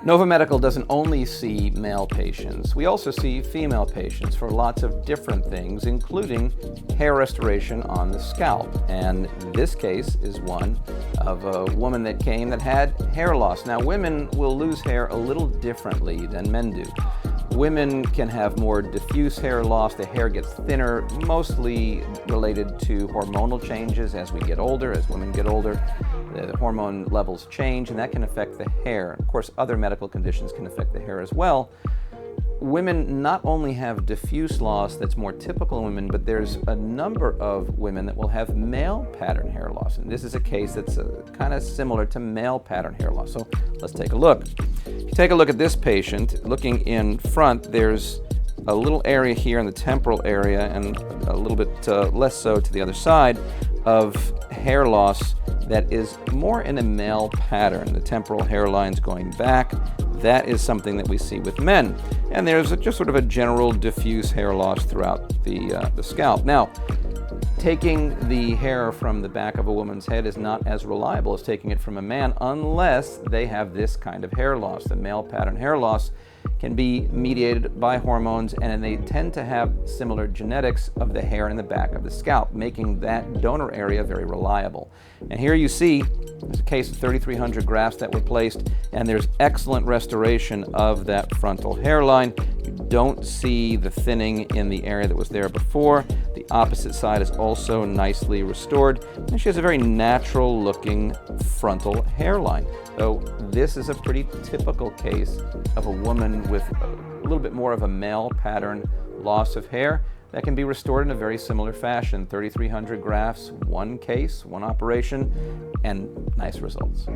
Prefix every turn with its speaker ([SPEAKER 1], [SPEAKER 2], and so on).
[SPEAKER 1] Nova Medical doesn't only see male patients. We also see female patients for lots of different things, including hair restoration on the scalp. And this case is one of a woman that came that had hair loss. Now, women will lose hair a little differently than men do. Women can have more diffuse hair loss. The hair gets thinner, mostly related to hormonal changes as we get older. As women get older, the hormone levels change, and that can affect the hair. Of course, other medical conditions can affect the hair as well. Women not only have diffuse loss that's more typical in women, but there's a number of women that will have male pattern hair loss. And this is a case that's kind of similar to male pattern hair loss. So let's take a look. If you take a look at this patient, looking in front, there's a little area here in the temporal area and a little bit less so to the other side of hair loss that is more in a male pattern. The temporal hairline's going back. That is something that we see with men. And there's just sort of a general diffuse hair loss throughout the scalp. Now, taking the hair from the back of a woman's head is not as reliable as taking it from a man unless they have this kind of hair loss. The male pattern hair loss can be mediated by hormones, and they tend to have similar genetics of the hair in the back of the scalp, making that donor area very reliable. And here you see there's a case of 3,300 grafts that were placed, and there's excellent restoration of that frontal hairline. You don't see the thinning in the area that was there before. The opposite side is also nicely restored, and she has a very natural looking frontal hairline. So this is a pretty typical case of a woman with a little bit more of a male pattern loss of hair that can be restored in a very similar fashion. 3,300 grafts, one case, one operation, and nice results.